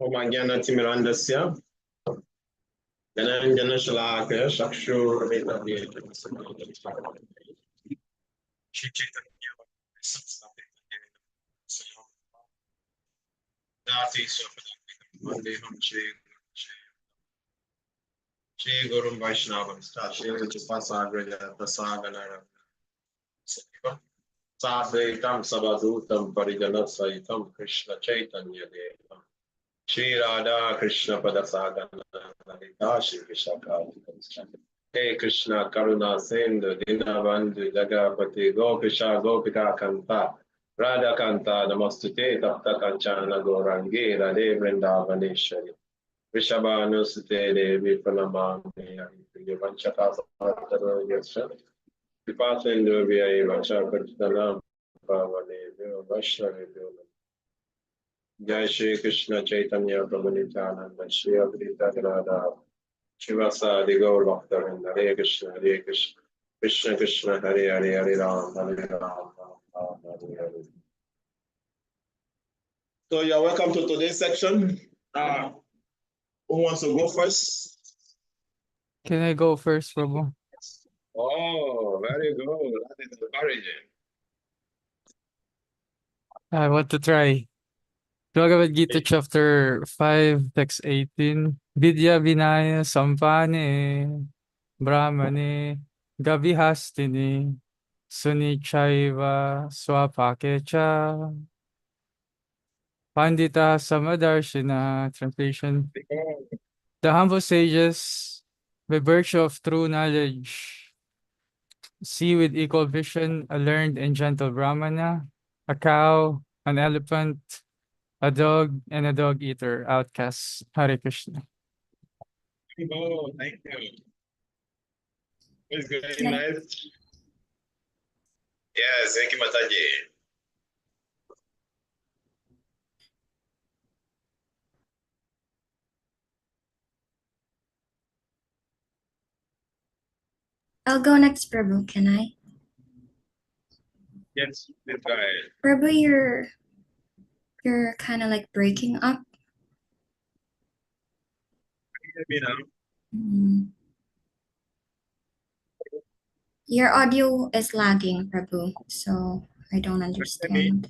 Omagyanatimirandasya Dhananjana Shalakaya Shakshurvitadhyaya Shri Chaitanya Dati Swapadakam Vandeham Shri Gurum Vaishnavam Shri Vichipasagraya Prasagana Sadhaitam Savadutam Parijanat Saitam Krishna Chaitanya Devam Shri Radha Krishna Padasagana Lalita Shri Vishakam Hey Krishna Karuna Sindhu Dinabandhu Jagapati Gopisha Gopika Kanta Radha Kanta Namastute Tapta Kanchana Gorangi Radhe Vrindavaneshwari Vishabhanusute Devi Pranamami Hari Vanchaka Sattara Yasha Vipasendra Vyai Vachapatanam Pavane Vaishnavi Jai Shri Krishna Chaitanya Prabhu Nityananda Shri Advaita Gadadhar Shivasadi Gaur Bhaktavinda Hare Krishna Hare Krishna Krishna Krishna Hare Hare Hare Ram Hare Ram Ram Hare Hare. So you're welcome to today's section. Who wants to go first? Can I go first, Prabhu? Oh, very good. That is encouraging. I want to try. Bhagavad Gita chapter 5, text 18. Vidya Vinaya Sampane Brahmane Gavihastini Sunichaiva Swapakecha Pandita Samadarshina. Translation. The humble sages, by virtue of true knowledge, see with equal vision a learned and gentle Brahmana, a cow, an elephant, a dog, and a dog eater, outcasts. Hare Krishna. Oh, thank you. It's very nice. Yes, thank you, Mataji. I'll go next, Prabhu. Can I? Yes, please go ahead. Prabhu, you're kind of like breaking up. Can you hear me now? Your audio is lagging, Prabhu, so I don't understand.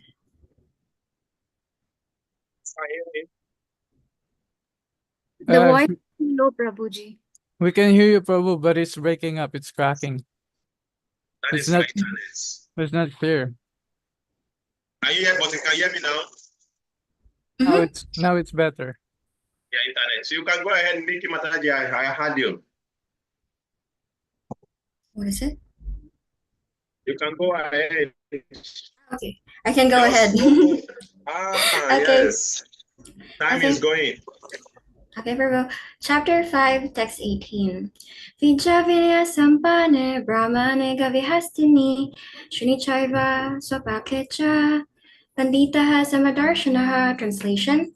The voice is low, Prabhuji. We can hear you, Prabhu, but it's breaking up. It's cracking. That is my internet. It's not clear. Are you here? But you can hear me now? Now it's better. Yeah, internet. So you can go ahead and make him Mataji. I heard you. What is it? You can go ahead. Okay, I can go ahead. Okay. Yes. Time is going. Okay, Prabhu. Chapter 5, text 18. Vidya Vinaya Sampane Brahmane Gavihastini Shunichaiva Swapakecha Panditaha Samadarshanaha. Translation.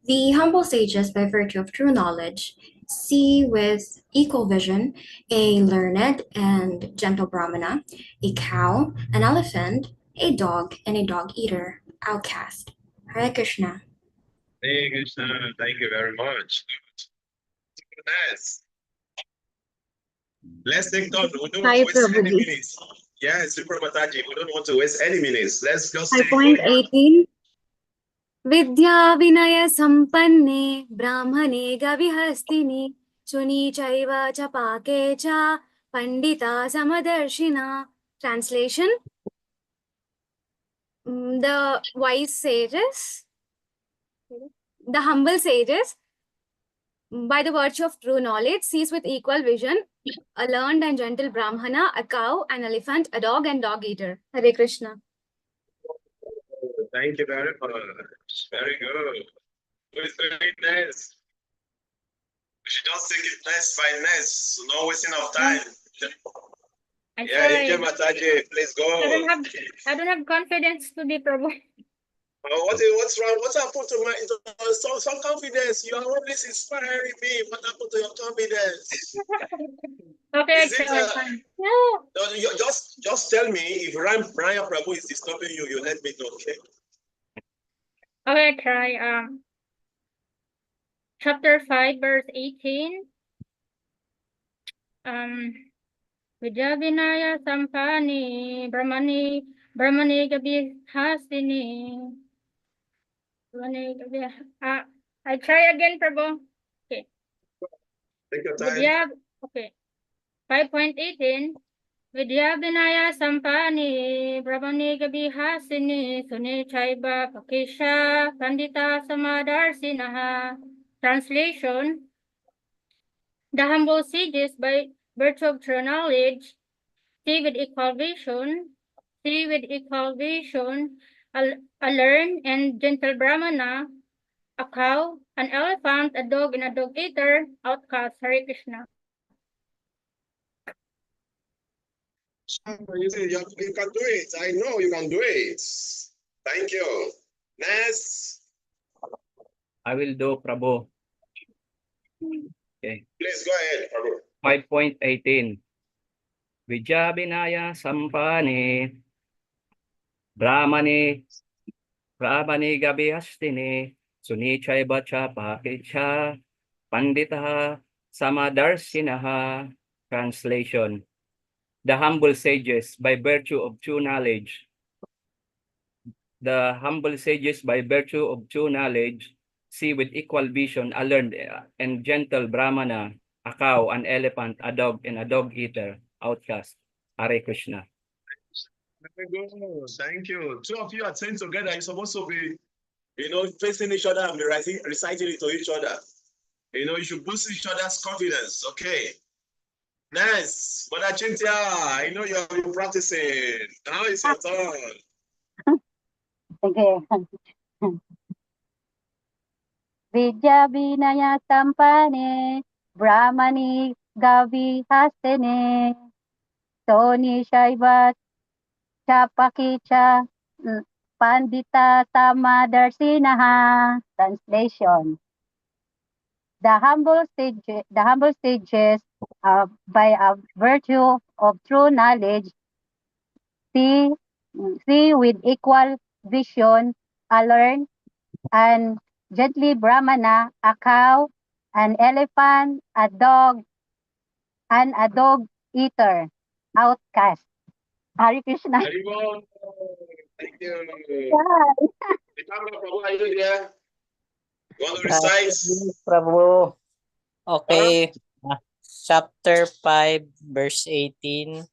The humble sages, by virtue of true knowledge, see with equal vision a learned and gentle Brahmana, a cow, an elephant, a dog, and a dog eater, outcast. Hare Krishna. Hare Krishna. Thank you very much. Good. Nice. Let's take turn. We don't want to waste any minutes. Yes, Super Mataji. We don't want to waste any minutes. Let's just take 5.18. Vidya Vinaya Sampanne Brahmane Gavihastini Suni Chaiva Chapake Cha Pandita Samadarshina. Translation. The wise sages, the humble sages, by the virtue of true knowledge, sees with equal vision a learned and gentle Brahmana, a cow, an elephant, a dog, and dog eater. Hare Krishna. Thank you very much. Very good. It's very nice. We should just take it nice by nice, so no wasting of time. Yeah, Mataji, please go. I don't have confidence today, Prabhu. What's wrong? What's happened to my some confidence? You are always inspiring me. What happened to your confidence? Okay, no, you just tell me if Ryan Prabhu is disturbing you. You let me know, okay? Okay, try. chapter 5, verse 18. Vidya Vinaya Sampani Brahmani Gabi Hasini. I try again, Prabhu. Okay. Take your time. Vidya, okay. 5.18. Vidya Vinaya Sampani Brahmani Gabi Hasini Suni Chaiba Pakisha Pandita Samadarsinaha. Translation: the humble sages, by virtue of true knowledge, see with equal vision, a learned and gentle Brahmana, a cow, an elephant, a dog, and a dog eater, outcast. Hare Krishna. You see, you can do it. I know you can do it. Thank you. Next. I will do, Prabhu. Okay. Please go ahead, Prabhu. 5.18. Vidya Vinaya Sampani Brahmani Gabi Hastini Sunichai Bacha Pakicha Panditaha Samadarsinaha. Translation: the humble sages, by virtue of true knowledge. The humble sages, by virtue of true knowledge, see with equal vision a learned and gentle Brahmana, a cow, an elephant, a dog, and a dog eater, outcast. Hare Krishna. Very good. Thank you. Two of you are saying together. You're supposed to be, facing each other and be reciting it to each other. You should boost each other's confidence. Okay. Next, Mother Chintia, I know you have been practicing. Now it's your turn. Okay. Vidya Vinaya Sampane Brahmani Gavi Hastene Soni Shaiva Chapakicha Pandita Samadarsinaha. Translation: the humble sages, by a virtue of true knowledge, see with equal vision a learned and gently Brahmana, a cow, an elephant, a dog, and a dog eater, outcast. Hare Krishna. Very good. Thank you. Yeah. Prabhu, are you there? You want to recite? Prabhu. Okay. Chapter 5, verse 18.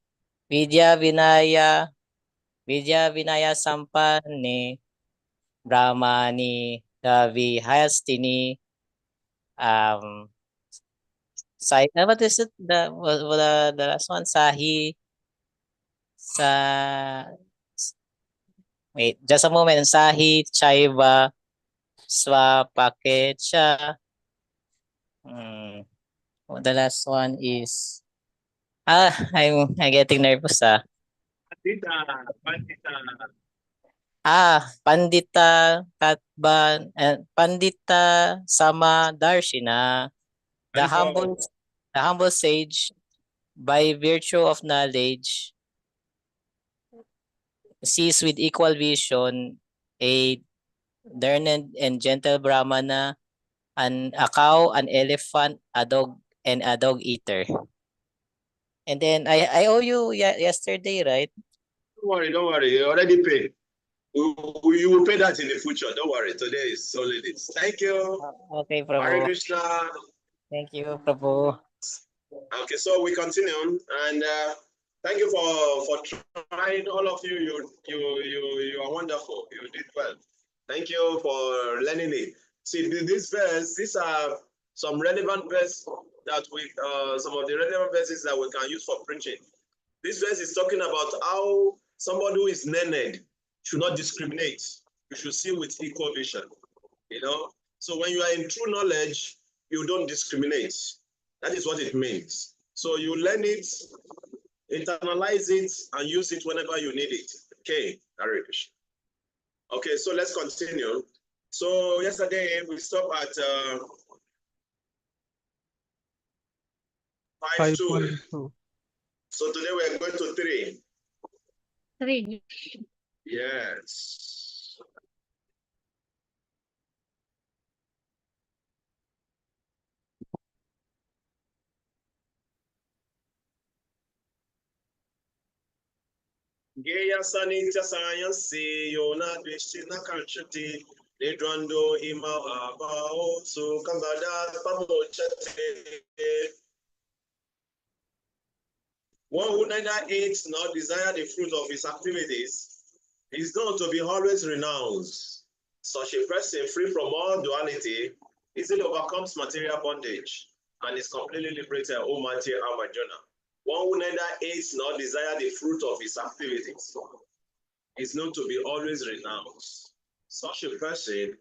Vidya Vinaya Sampane Brahmani Davi Hastini. What is it? The last one? Wait, just a moment. Sahi Chaiva Swapakecha. The last one is I'm getting nervous. Pandita Katban and Pandita Sama Darshina. The humble sage, by virtue of knowledge, sees with equal vision a learned and gentle Brahmana, a cow, an elephant, a dog, and a dog eater. And then I owe you yesterday, right? Don't worry. You already paid. You will pay that in the future. Don't worry. Today is solid. Thank you. Okay, Prabhu. Hare Krishna. Thank you, Prabhu. Okay, so we continue, and thank you for trying. All of you, you are wonderful. You did well. Thank you for learning it. See, this verse, these are some relevant verses that some of the relevant verses that we can use for preaching. This verse is talking about how somebody who is learned should not discriminate. You should see with equal vision. So when you are in true knowledge, you don't discriminate. That is what it means. So you learn it, internalize it, and use it whenever you need it. Okay, Hare Krishna. Okay, so let's continue. So yesterday we stopped at 5.2. So today we are going to 3. 3. Yes. Geya sanitya sayansi yona dvishina kanchati nedwando ima abao so kambada pamochate. One who neither hates nor desire the fruit of his activities is known to be always renounced. Such a person, free from all duality, easily overcomes material bondage and is completely liberated, Almighty Arjuna. One who neither hates nor desire the fruit of his activities is known to be always renounced. Such a person,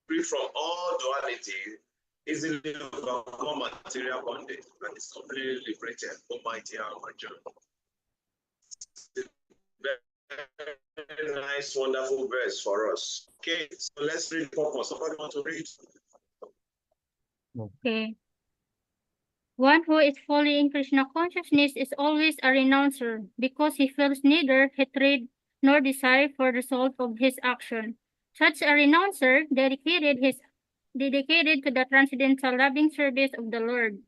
free from all duality, easily overcome material bondage and is completely liberated, Almighty Arjuna. Very nice, wonderful verse for us. Okay, so let's read the purpose. Somebody want to read? Okay. One who is fully in Krishna consciousness is always a renouncer because he feels neither hatred nor desire for the result of his action. Such a renouncer dedicated to the transcendental loving service of the Lord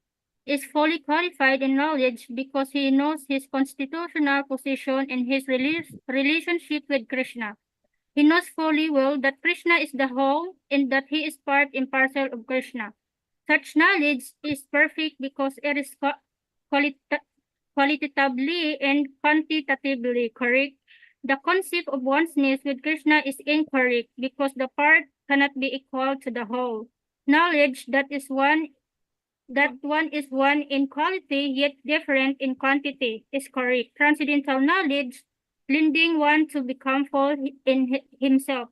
is fully qualified in knowledge because he knows his constitutional position and his relationship with Krishna. He knows fully well that Krishna is the whole and that he is part and parcel of Krishna. Such knowledge is perfect because it is qualitatively and quantitatively correct. The concept of oneness with Krishna is incorrect because the part cannot be equal to the whole. Knowledge that one is one in quality yet different in quantity is correct. Transcendental knowledge, leading one to become full in himself,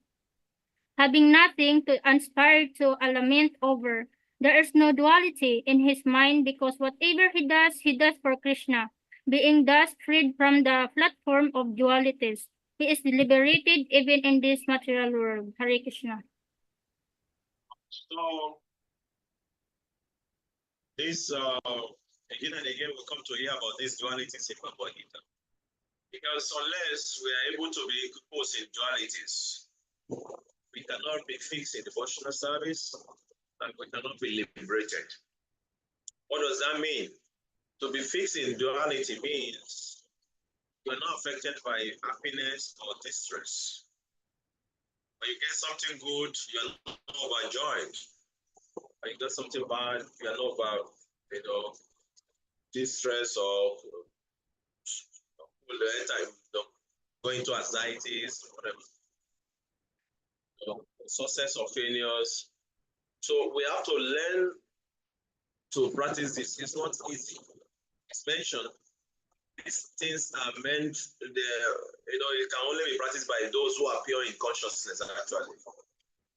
having nothing to aspire to a lament over. There is no duality in his mind because whatever he does for Krishna, being thus freed from the platform of dualities. He is liberated even in this material world. Hare Krishna. So, this again and again we come to hear about this dualities in Bhagavad Gita. Because unless we are able to be equiposed in dualities, we cannot be fixed in devotional service and we cannot be liberated. What does that mean? To be fixed in duality means you are not affected by happiness or distress. When you get something good, you are not overjoyed. When you get something bad, you are not over, distress or all the time, going into anxieties, whatever. Success or failures. So we have to learn to practice this. It's not easy. It's mentioned. These things are meant, it can only be practiced by those who are pure in consciousness, actually.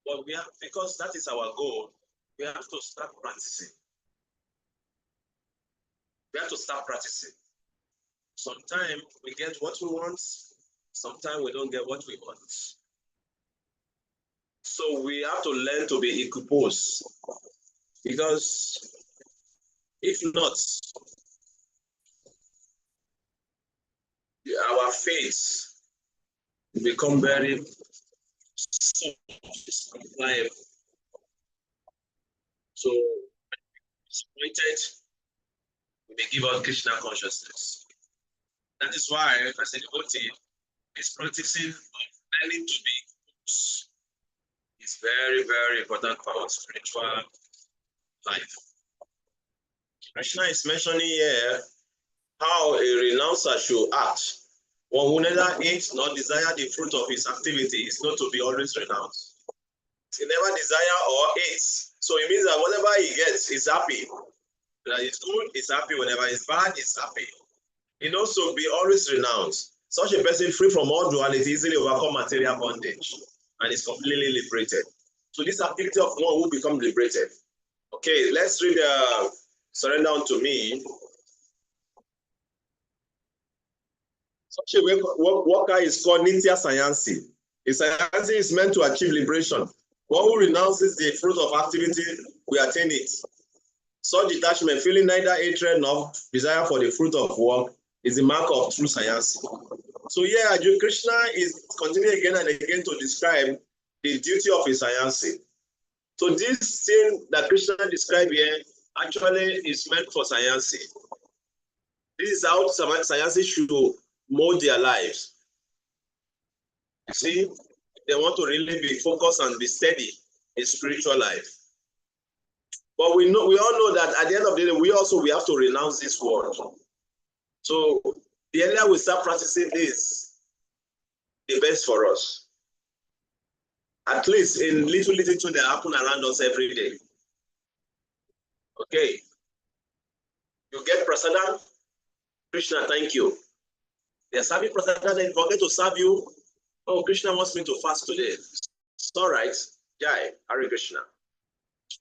But we have, because that is our goal, we have to start practicing. We have to start practicing. Sometimes we get what we want, sometimes we don't get what we want. So we have to learn to be equiposed, because if not, our faith will become very life. So disappointed, we may give out Krishna consciousness. That is why as a devotee is practicing of learning to be equiposed. It's very, very important for our spiritual life. Krishna is mentioning here how a renouncer should act. One who neither hates nor desire the fruit of his activity is not to be always renounced. He never desire or hates. So it means that whatever he gets, he's happy. That it's good, he's happy. Whenever it's bad, he's happy. He knows to be always renounced. Such a person, free from all duality, easily overcome material bondage and is completely liberated. So this activity of one who become liberated. Okay, let's read Surrender unto me. Such a worker is called Nitya Sayansi. A Sayansi is meant to achieve liberation. One who renounces the fruit of activity will attain it. Such detachment, feeling neither hatred nor desire for the fruit of work, is the mark of true Sayansi. So yeah, Krishna is continuing again and again to describe the duty of a Sayansi. So this thing that Krishna described here actually is meant for Sayansi. This is how Sayansi should mold their lives. You see, they want to really be focused and be steady in spiritual life. But we all know that at the end of the day, we have to renounce this world. So the earlier we start practicing this, the best for us. At least in little things that happen around us every day. Okay. You get prasadam, Krishna, thank you. They are serving prasadam, they forget to serve you. Oh, Krishna wants me to fast today. It's all right. Jai, Hare Krishna.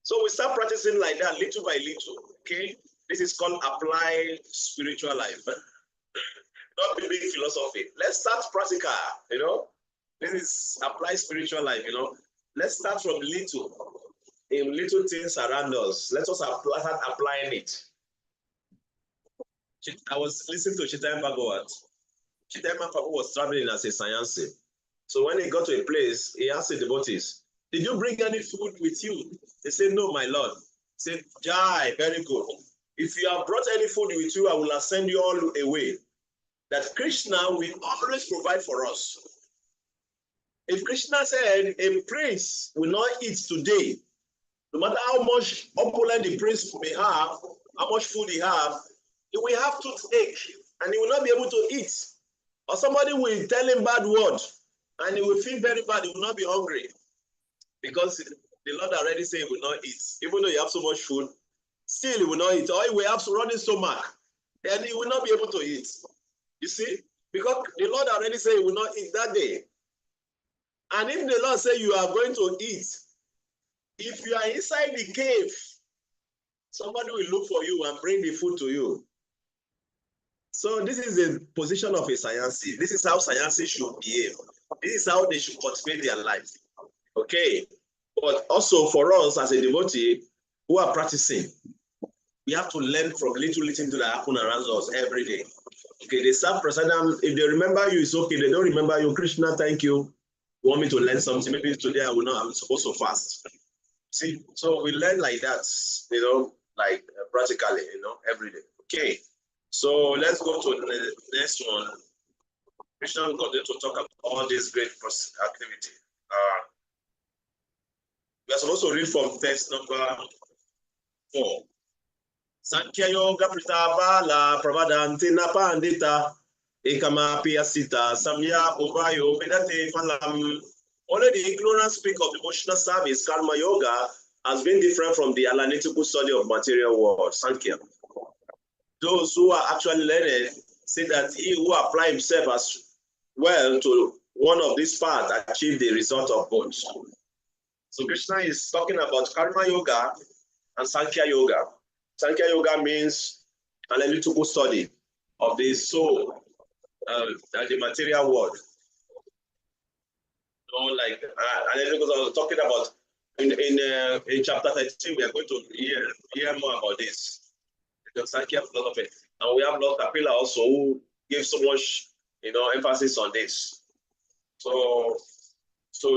So we start practicing like that little by little. Okay. This is called applied spiritual life. Not the big philosophy. Let's start practical, you know. This is applied spiritual life, you know. Let's start from little, in little things around us. Let us start applying it. I was listening to Chaitanya Bhagavat. Chaitanya Bhagavat was traveling as a science. So when he got to a place, he asked the devotees, "Did you bring any food with you?" They said, "No, my lord." He said, "Jai, very good. If you have brought any food with you, I will send you all away." That Krishna will always provide for us. If Krishna said a prince will not eat today, no matter how much opulent the prince may have, how much food he have, he will have toothache and he will not be able to eat. Or somebody will tell him bad word and he will feel very bad, he will not be hungry. Because the Lord already said he will not eat. Even though you have so much food, still he will not eat. Or he will have running stomach, and he will not be able to eat. You see? Because the Lord already said he will not eat that day. And if the Lord say you are going to eat, if you are inside the cave, somebody will look for you and bring the food to you. So this is the position of a scientist. This is how scientists should behave. This is how they should cultivate their life. Okay? But also for us as a devotee who are practicing, we have to learn from little things that happen around us every day. Okay, they serve prasadam. If they remember you, it's okay. They don't remember you, Krishna, thank you. You want me to learn something? Maybe today I'm supposed to fast. See, so we learn like that, you know, like practically, you know, every day. Okay, so let's go to the next one. Krishna will continue to talk about all this great activity. We are supposed to read from text number 4. Sankhya Yoga Pritavala Pravadantina Pandita Ekama Piasita Samya Uvayo Vedate Phalam. Only the ignorant speak of devotional service, Karma Yoga, has been different from the analytical study of material world, Sankhya. Those who are actually learned say that he who apply himself as well to one of these paths achieve the result of both. So Krishna is talking about Karma Yoga and Sankhya Yoga. Sankhya Yoga means analytical study of the soul and the material world. You know, like analytical, I was talking about in chapter 13, we are going to hear more about this. Because Sankhya philosophy, and we have Lord Kapila also who gave so much, you know, emphasis on this. So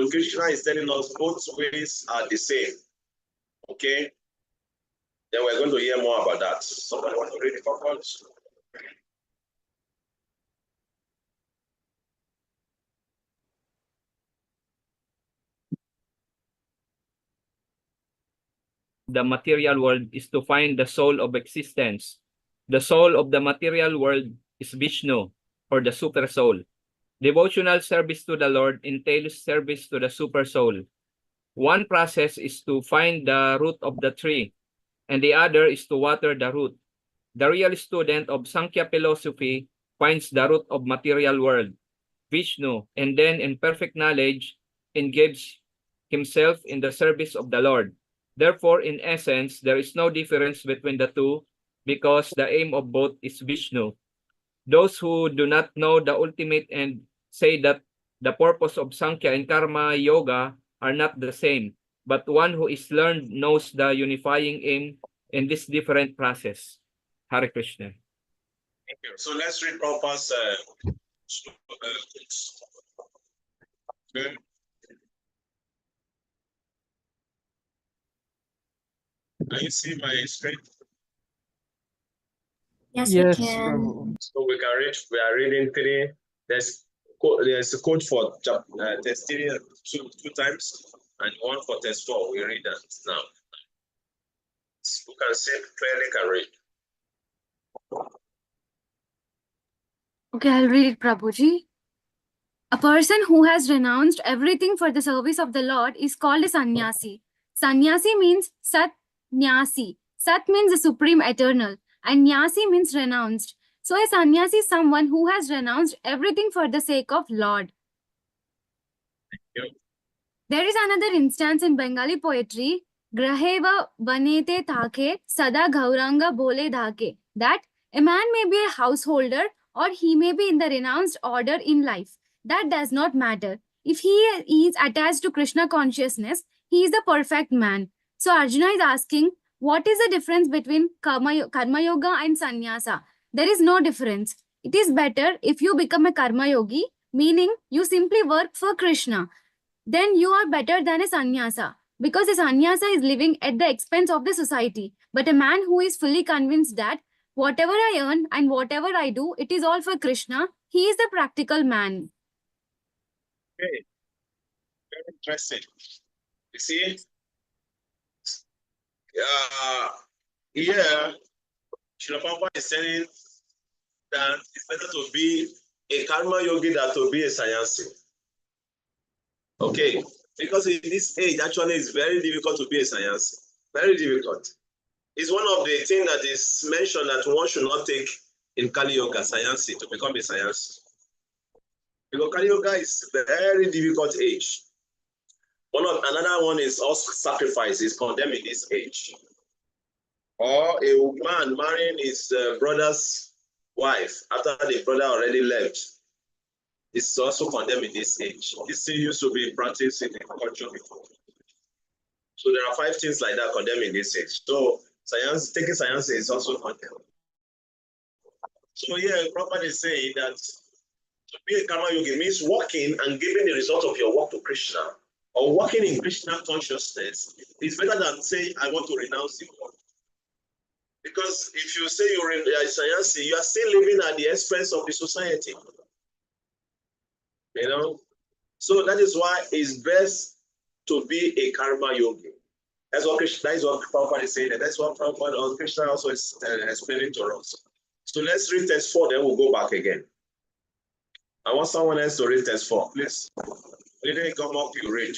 Krishna is telling us both ways are the same. Okay. Then we're going to hear more about that. Somebody want to read the purpose? The material world is to find the soul of existence. The soul of the material world is Vishnu, or the super soul. Devotional service to the Lord entails service to the super soul. One process is to find the root of the tree, and the other is to water the root. The real student of Sankhya philosophy finds the root of material world, Vishnu, and then in perfect knowledge engages himself in the service of the Lord. Therefore, in essence, there is no difference between the two because the aim of both is Vishnu. Those who do not know the ultimate end say that the purpose of Sankhya and Karma Yoga are not the same, but one who is learned knows the unifying aim in this different process. Hare Krishna. Thank you. So let's read Prabhupada's okay. Can you see my screen? Yes, Yes, we can. Prabhu. So we are reading 3. There's a code for test 3 two times, and 1 for test 4. We read that now. You can see clearly can read. Okay, I'll read it, Prabhuji. A person who has renounced everything for the service of the Lord is called a sannyasi. Sannyasi means sat nyasi. Sat means the supreme eternal, and nyasi means renounced. So a sannyasi is someone who has renounced everything for the sake of Lord. Yep. There is another instance in Bengali poetry, Graheva banete thake sada gauranga bole dhake, that a man may be a householder or he may be in the renounced order in life. That does not matter. If he is attached to Krishna consciousness, he is the perfect man. So Arjuna is asking, what is the difference between karma yoga and sannyasa? There is no difference. It is better if you become a karma yogi, meaning you simply work for Krishna. Then you are better than a sannyasa, because a sannyasa is living at the expense of the society. But a man who is fully convinced that whatever I earn and whatever I do, it is all for Krishna, he is the practical man. Okay. Very interesting. You see, here, Srila Prabhupada is saying that it's better to be a karma yogi than to be a sannyasi. Okay, because in this age, actually, it's very difficult to be a sannyasi. Very difficult. It's one of the things that is mentioned that one should not take in Kali Yoga, sannyasi, to become a sannyasi. Because Kali Yoga is a very difficult age. Another one is also sacrifice is condemned in this age. Or a man marrying his brother's wife after the brother already left is also condemned in this age. This thing used to be practiced in the culture before. So there are 5 things like that condemned in this age. So taking science is also condemned. So here, Prabhupada is saying that to be a karma yogi means working and giving the result of your work to Krishna, or working in Krishna consciousness is better than saying, I want to renounce the world. Because if you say you're a sannyasi, you are still living at the expense of the society. You know? So that is why it's best to be a karma yogi. That's what Prabhupada is saying. That's what Prabhupada Krishna also is explaining to us. So let's read text 4, then we'll go back again. I want someone else to read text 4, please. Didn't come up, you read.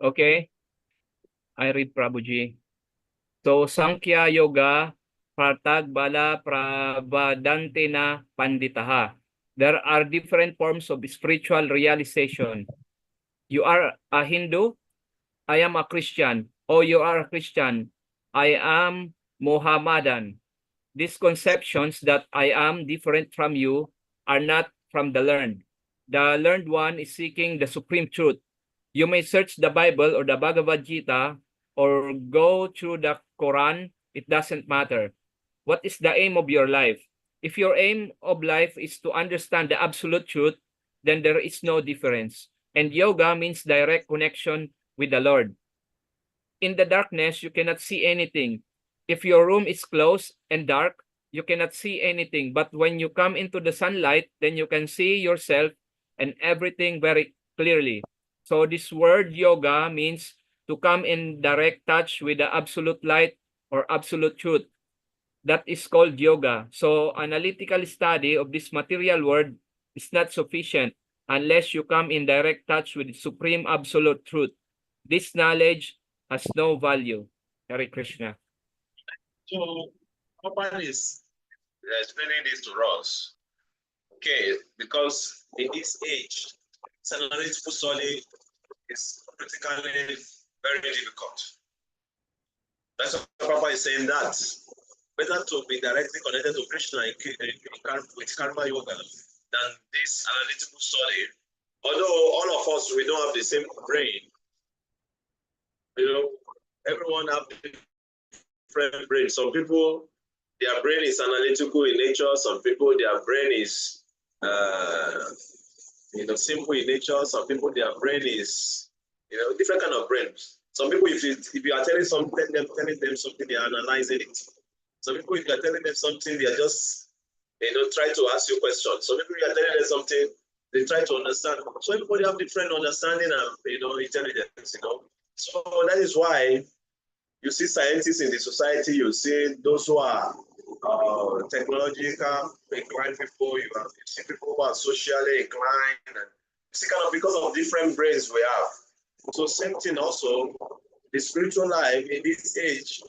Okay, I read Prabhuji. So, Sankhya Yoga Partag Bala Prabhadantina Panditaha. There are different forms of spiritual realization. You are a Hindu, I am a Christian. Oh, you are a Christian, I am Mohammedan. These conceptions that I am different from you are not from the learned. The learned one is seeking the supreme truth. You may search the Bible or the Bhagavad Gita or go through the Quran. It doesn't matter. What is the aim of your life? If your aim of life is to understand the absolute truth, then there is no difference. And yoga means direct connection with the Lord. In the darkness, you cannot see anything. If your room is closed and dark, you cannot see anything. But when you come into the sunlight, then you can see yourself and everything very clearly. So this word yoga means to come in direct touch with the absolute light or absolute truth. That is called yoga. So analytical study of this material world is not sufficient unless you come in direct touch with the supreme absolute truth. This knowledge has no value. Hare Krishna. So, Prabhupada is explaining this to us. Okay, because in this age, analytical study is critically very difficult. That's why Prabhupada is saying that. Better to be directly connected to Krishna with karma yoga than this analytical study. Although all of us, we don't have the same brain. You know, everyone have different brain. Some people, their brain is analytical in nature. Some people, their brain is, simple in nature. Some people, their brain is, different kind of brains. Some people, if you are telling them something, they are analyzing it. Some people, if you are telling them something, they are just try to ask you questions. Some people, you are telling them something, they try to understand. So everybody have different understanding and intelligence. So that is why you see scientists in the society. You see those who are technological inclined people. You see people who are socially inclined, and you see kind of because of different brains we have. So same thing also, the spiritual life in this age,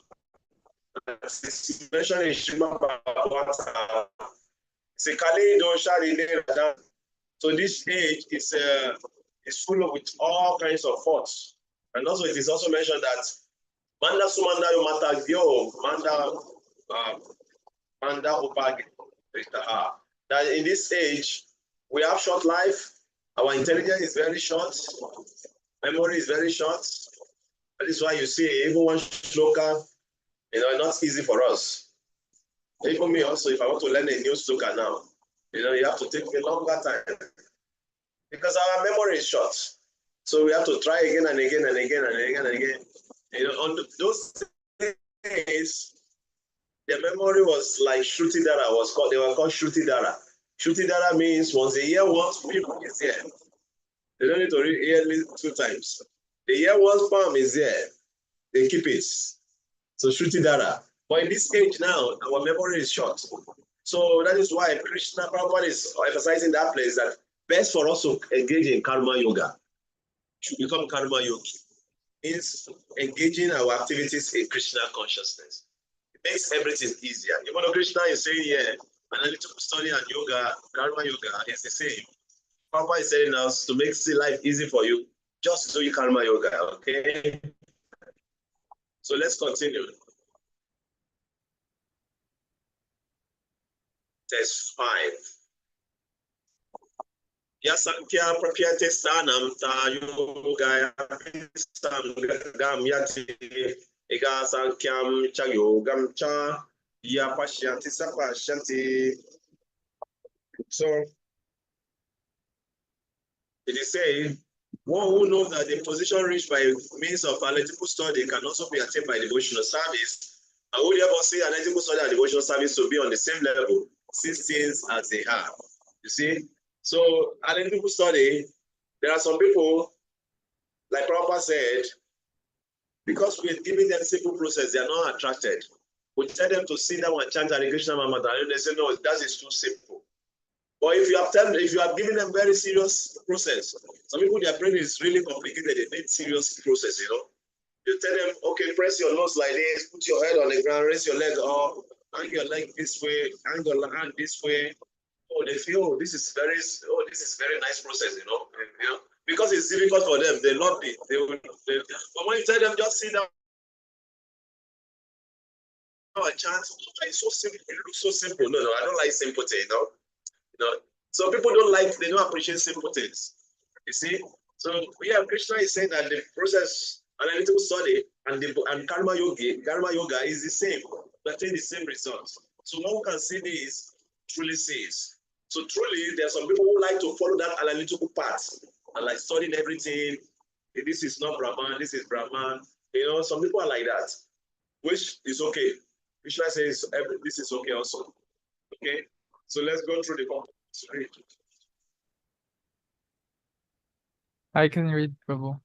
as mentioned in Shima Bhagavata, so this age is full with all kinds of thoughts. And also it is also mentioned that Manda Sumanda Mata Gyo, Manda Upagi, that in this age we have short life, our intelligence is very short, memory is very short. That is why you see even one shloka, not easy for us. Even me also, if I want to learn a new shloka now, you have to take a longer time because our memory is short. So we have to try again and again and again and again and again. On those days, the memory was like Shruti Dara they were called Shruti Dara. Shruti Dara means once a year, once people is here. They don't need to read yearly 2 times. The year once farm is there. They keep it. So Shruti Dara. But in this age now, our memory is short. So that is why Krishna Prabhupada is emphasizing that place that best for us to engage in karma yoga, to become karma yogi, is engaging our activities in Krishna consciousness. It makes everything easier. Even though Krishna is saying here, analytical study and yoga, karma yoga is the same. Prabhupada is telling us to make life easy for you, just do your karma yoga, okay? So let's continue. Test 5. Yasankya prakyate stanam ta yogaya sangam yati ega sankyam cha yogam cha ya pashyanti sapashyanti. So it is saying, one who knows that the position reached by means of analytical study can also be attained by devotional service, and who therefore see analytical study and devotional service to be on the same level, since things as they are. You see? So analytical study, there are some people, like Prabhupada said, because we're giving them simple process, they are not attracted. We tell them to sit down and chant Hare Krishna Mantra, and they say, no, that is too simple. But if you have given them very serious process, some people, their brain is really complicated, they need serious process, You tell them, okay, press your nose like this, put your head on the ground, raise your leg up, hang your leg this way, hang your hand this way. Oh, they feel, this is very nice process, because it's difficult for them. They love it. But when you tell them just sit down and chant, it's so simple. It looks so simple. No, I don't like simple things, So people they don't appreciate simple things. You see? So yeah, Krishna is saying that the process, analytical study and karma yoga is the same. They attain the same results. So one who can see this truly sees. So truly, there are some people who like to follow that analytical path and like studying everything. This is not Brahman, this is Brahman. Some people are like that, which is okay. Krishna says this is okay also. Okay, so let's go through the context. I can read, Prabhu.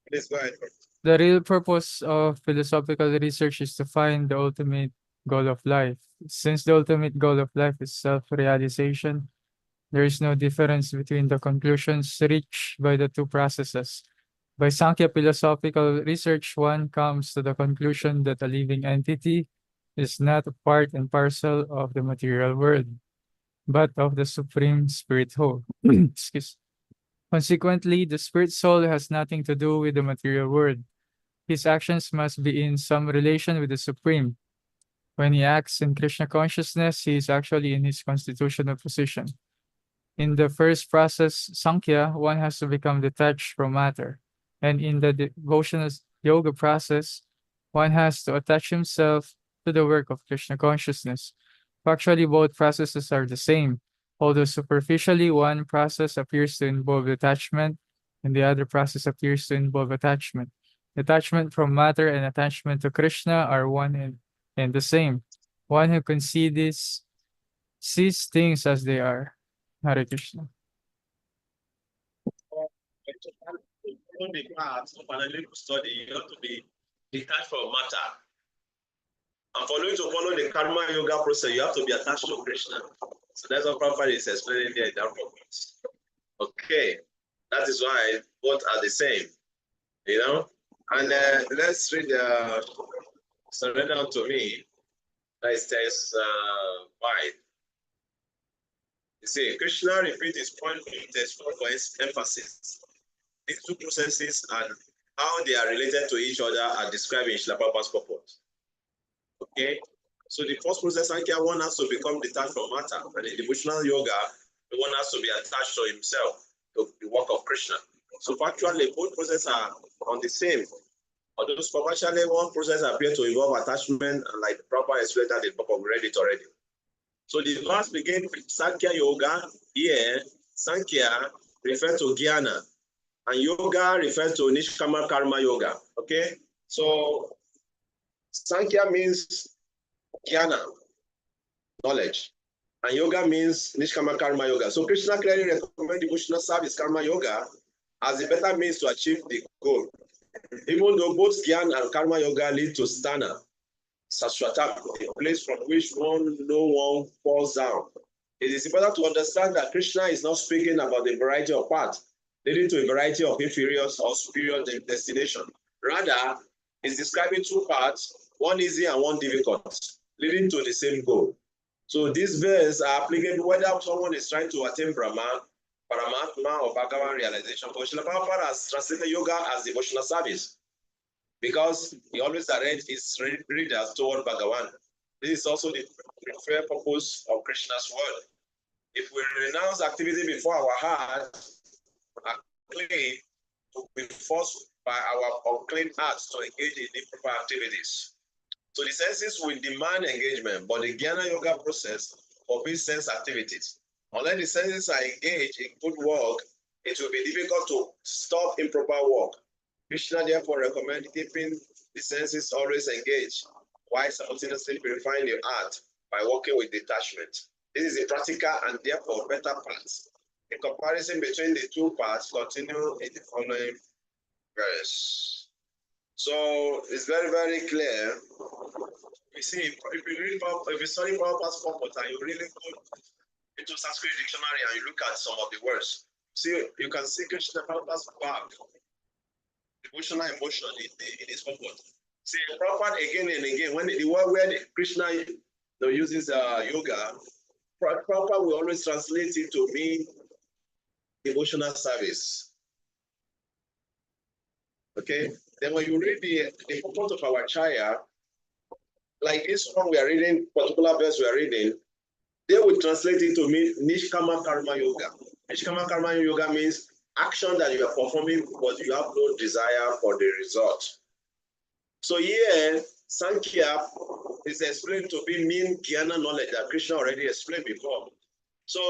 Please go ahead. The real purpose of philosophical research is to find the ultimate goal of life. Since the ultimate goal of life is self-realization, there is no difference between the conclusions reached by the 2 processes. By Sankhya philosophical research, one comes to the conclusion that a living entity is not a part and parcel of the material world, but of the Supreme Spirit whole. Excuse. Consequently, the spirit soul has nothing to do with the material world. His actions must be in some relation with the Supreme. When he acts in Krishna consciousness, he is actually in his constitutional position. In the first process, Sankhya, one has to become detached from matter. And in the devotional yoga process, one has to attach himself to the work of Krishna consciousness. Factually, both processes are the same, although superficially one process appears to involve detachment and the other process appears to involve attachment. Detachment from matter and attachment to Krishna are one and the same. One who concedes sees things as they are. Hare Krishna. On the path of analytical study, you have to be detached from matter. And for you to follow the karma yoga process, you have to be attached to Krishna. So that's what Prabhupada is explaining there in that purpose. Okay, that is why both are the same, you know. And let's read surrender unto me. That is text 5. You see, Krishna repeats his point in text 4 for emphasis. These two processes and how they are related to each other are described in Srila Prabhupada's purport. Okay, so the first process, Sankhya, one has to become detached from matter, and in devotional yoga, the one has to be attached to himself, to the work of Krishna. So factually, both processes are on the same. Although superficially, one process appears to involve attachment, and like the proper explained that the book of read it already. So the verse begins with Sankhya yoga. Here, Sankhya refers to jnana, and yoga refers to Nishkama Karma yoga. Okay, so Sankhya means jnana, knowledge, and yoga means Nishkama Karma yoga. So Krishna clearly recommends devotional service Karma yoga as the better means to achieve the goal. Even though both Gyan and Karma yoga lead to Sthana, Saswata, a place from which no one falls down. It is important to understand that Krishna is not speaking about a variety of paths leading to a variety of inferior or superior destination. Rather, it's describing two paths, one easy and one difficult, leading to the same goal. So these verses are applicable whether someone is trying to attain Brahma, Paramatma, or Bhagavan realization. But Srila Prabhupada has translated yoga as devotional service because he always directs his readers toward Bhagavan. This is also the preferred purpose of Krishna's word. If we renounce activity before our heart are clean, to be forced by our unclean hearts to engage in improper activities. So the senses will demand engagement, but the Jnana Yoga process forbids sense activities. Unless the senses are engaged in good work, it will be difficult to stop improper work. Krishna therefore recommends keeping the senses always engaged, while simultaneously purifying the heart by working with detachment. This is a practical and therefore better path. A comparison between the two paths continue in the following verse. So it's very, very clear. You see, if you study Prabhupada's purport and you really go into Sanskrit dictionary and you look at some of the words, see, you can see Krishna Prabhupada's back, devotional emotion in his purport. See, Prabhupada again and again, when the word where Krishna uses yoga, Prabhupada will always translate it to mean devotional service. Okay, then when you read the purport of our Chaya, like this one we are reading, particular verse we are reading, they will translate it to mean Nishkama Karma Yoga. Nishkama Karma Yoga means action that you are performing, but you have no desire for the result. So here, Sankhya is explained to be mean Jnana knowledge that Krishna already explained before. So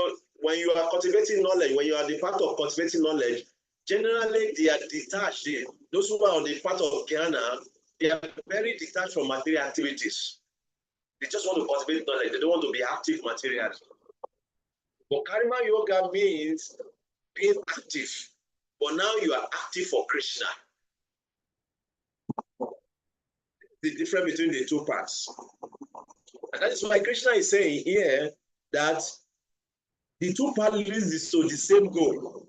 when you are cultivating knowledge, when you are the part of cultivating knowledge, generally they are detached. Those who are on the part of Jnana, they are very detached from material activities. They just want to cultivate knowledge. They don't want to be active materially. But Karma Yoga means being active. But now you are active for Krishna. The difference between the two parts. And that is why Krishna is saying here that the two parts lead to the same goal.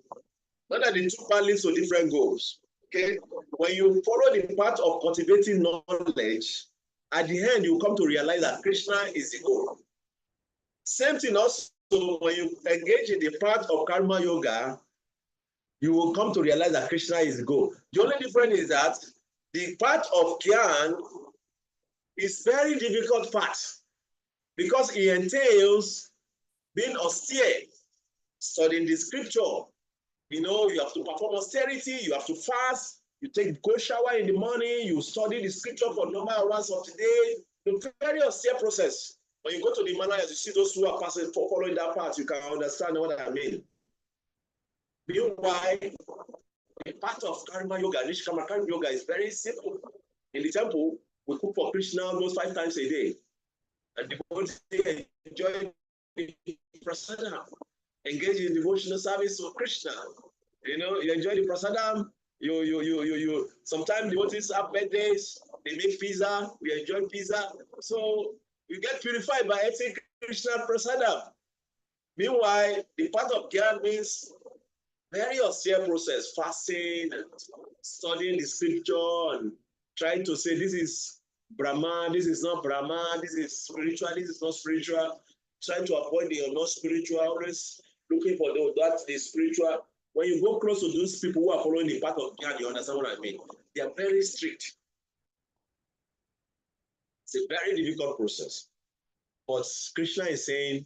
Not that the two parts lead to different goals. Okay? When you follow the path of cultivating knowledge, at the end you come to realize that Krishna is the goal. Same thing also when you engage in the path of Karma Yoga, you will come to realize that Krishna is the goal. The only difference is that the path of Gyan is very difficult path because it entails being austere, studying the scripture. You know, you have to perform austerity, you have to fast, you take cold shower in the morning, you study the scripture for number of hours of the day. The very austere process. When you go to the Himalayas, you see those who are passing following that path, you can understand what I mean. Meanwhile, A part of Karma Yoga, Nishkama Karma Yoga is very simple. In the temple, we cook for Krishna almost 5 times a day. And devotees enjoy the prasadam, engage in devotional service for Krishna. You know, you enjoy the prasadam. You. Sometimes devotees have birthdays. They make pizza. We enjoy pizza. So you get purified by eating Krishna prasadam. Meanwhile, the part of Gyan means very austere process, fasting, and studying the scripture, and trying to say this is Brahman, this is not Brahman, this is spiritual, this is not spiritual. Trying to avoid the not spiritual, always looking for the spiritual. When you go close to those people who are following the path of Gyan, you understand what I mean? They are very strict. It's a very difficult process. But Krishna is saying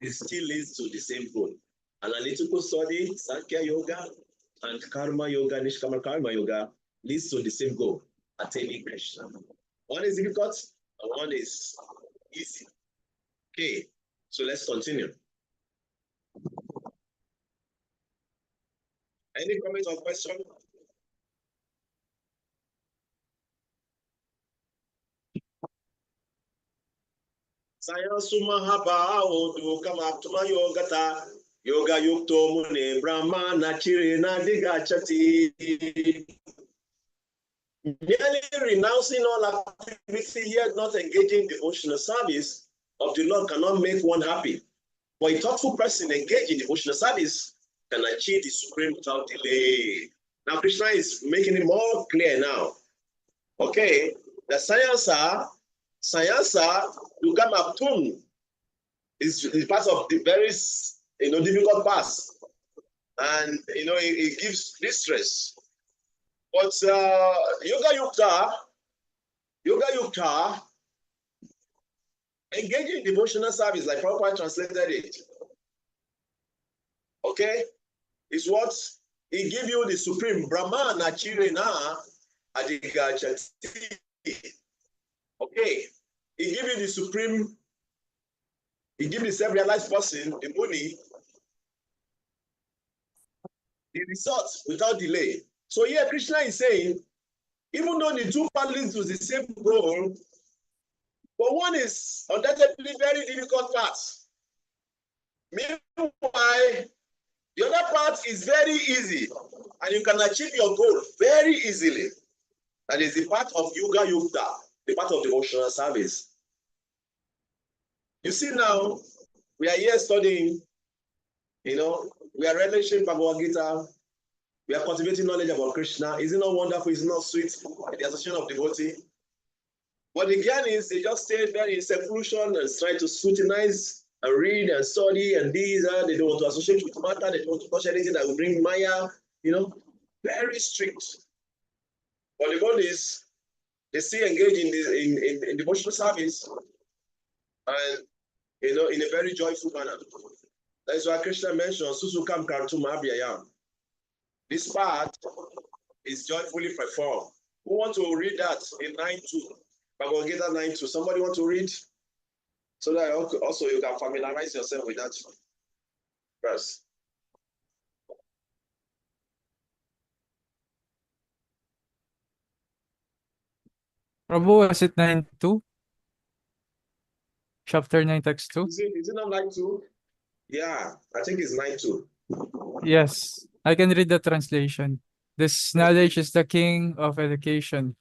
it still leads to the same goal. Analytical study, Sankhya Yoga, and Karma Yoga, Nishkama Karma Yoga leads to the same goal, attaining Krishna. One is difficult, and one is easy. Okay, so let's continue. Any comments or question? Sayansu Mahaba Odu Kamatuma Yogata Yoga Yukto Mune Brahma Nachiri Nadiga Chati. Merely renouncing all activity yet not engaging devotional service of the Lord cannot make one happy. But a thoughtful person engaged in devotional service can achieve the supreme without delay. Now Krishna is making it more clear now. Okay, the Sayansa Dukamaptum is part of the very difficult path, and it gives distress. But Yoga Yukta, engaging in devotional service, like Prabhupada translated it, okay, is what it gives you the supreme Brahman Achirena Adigachati. Okay, it gives you the supreme, it gives the self-realized person, the Muni, the result without delay. So here Krishna is saying, even though the two paths lead to the same goal, but one is undoubtedly very difficult path. Meanwhile, the other part is very easy, and you can achieve your goal very easily. That is the part of Yoga Yukta, the part of devotional service. You see now, we are here studying, we are relishing Bhagavad Gita, we are cultivating knowledge about Krishna. Is it not wonderful? Is it not sweet? The association of devotee. But the Gyanis, they just stay very in seclusion and try to scrutinize and read and study and these, they don't want to associate with matter, they don't want to touch anything that will bring Maya, very strict. But the goal is, they still engage in devotional service and, in a very joyful manner. That is why Krishna mentioned, Susukam Kartum Abhyayam. This part is joyfully performed. Who want to read that in 9.2? Bhagavad Gita 9.2. Somebody want to read? So that also you can familiarize yourself with that verse. Prabhu, was it 9:2? Chapter 9, text 2? Is it not 9.2? Yeah, I think it's 9.2. Yes, I can read the translation. This knowledge is the king of education,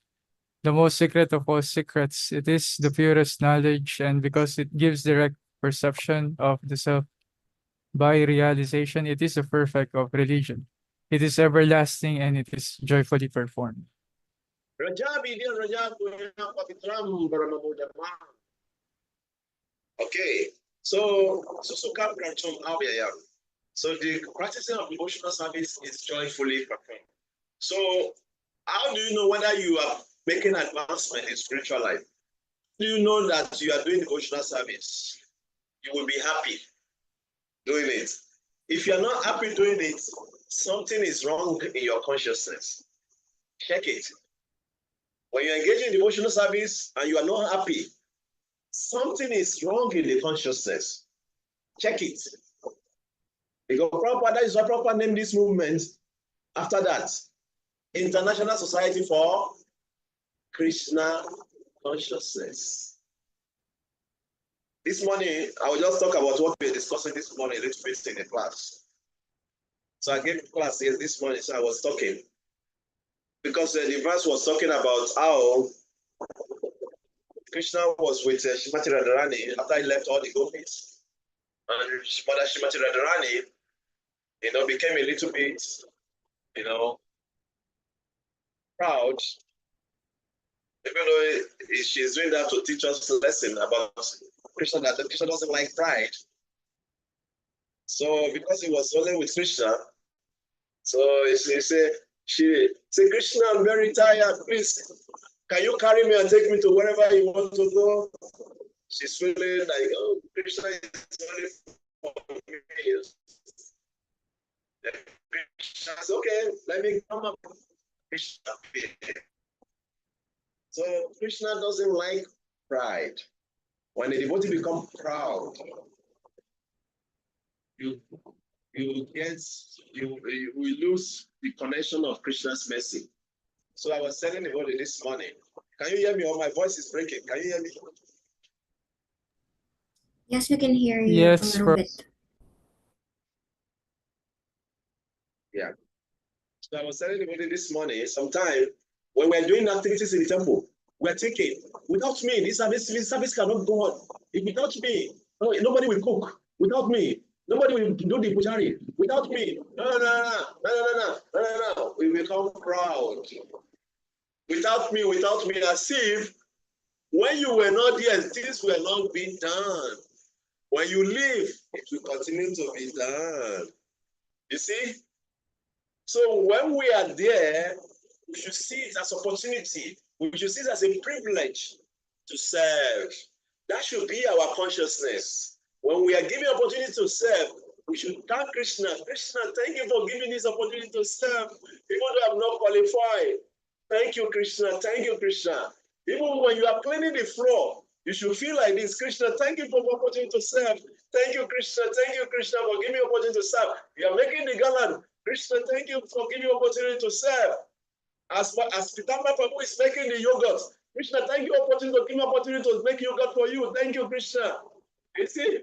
the most secret of all secrets. It is the purest knowledge, and because it gives direct perception of the self by realization, it is a perfect of religion. It is everlasting and it is joyfully performed. Okay, so the practicing of devotional service is joyfully performed. So how do you know whether you are making advancement in spiritual life? Do you know that you are doing devotional service? You will be happy doing it. If you are not happy doing it, something is wrong in your consciousness. Check it. When you engage in devotional service and you are not happy, something is wrong in the consciousness. Check it. Because Prabhupada, that is why Prabhupada named this movement After that, International Society for Krishna Consciousness. This morning, I will just talk about what we are discussing this morning a little bit in the class. So I gave class this morning, so I was talking. Because the verse was talking about how Krishna was with Shrimati Radharani after he left all the gopis. And Mother Shrimati Radharani, became a little bit, proud. Even though she's doing that to teach us a lesson about Krishna, that Krishna doesn't like pride. So because he was only with Krishna, so she said, Krishna, I'm very tired. Please, can you carry me and take me to wherever you want to go? She's feeling like, oh, Krishna is only for me. Krishna says, okay, let me come up. Krishna. So Krishna doesn't like pride. When a devotee becomes proud, you lose the connection of Krishna's mercy. So I was telling the devotee this morning. Can you hear me? Or my voice is breaking. Can you hear me? Yes, we can hear you Yes, a little bro. bit. Yeah. So I was telling the devotee this morning, sometime when we're doing activities in the temple, we're thinking, without me, this service cannot go on. If without me, nobody will cook. Without me, nobody will do the pujaari. Without me, no. We become proud. Without me, as if when you were not there, things were not being done. When you leave, it will continue to be done. You see? So when we are there, we should see it as opportunity. We should see it as a privilege to serve. That should be our consciousness. When we are given opportunity to serve, we should thank Krishna. Krishna, thank you for giving this opportunity to serve. People who have not qualified. Thank you, Krishna. Thank you, Krishna. Even when you are cleaning the floor, you should feel like this. Krishna, thank you for the opportunity to serve. Thank you, Krishna. Thank you, Krishna, for giving me opportunity to serve. You are making the garland. Krishna, thank you for giving me opportunity to serve. As Pitama Prabhu is making the yogurt, Krishna, thank you opportunity to give me opportunity to make yogurt for you. Thank you, Krishna. You see,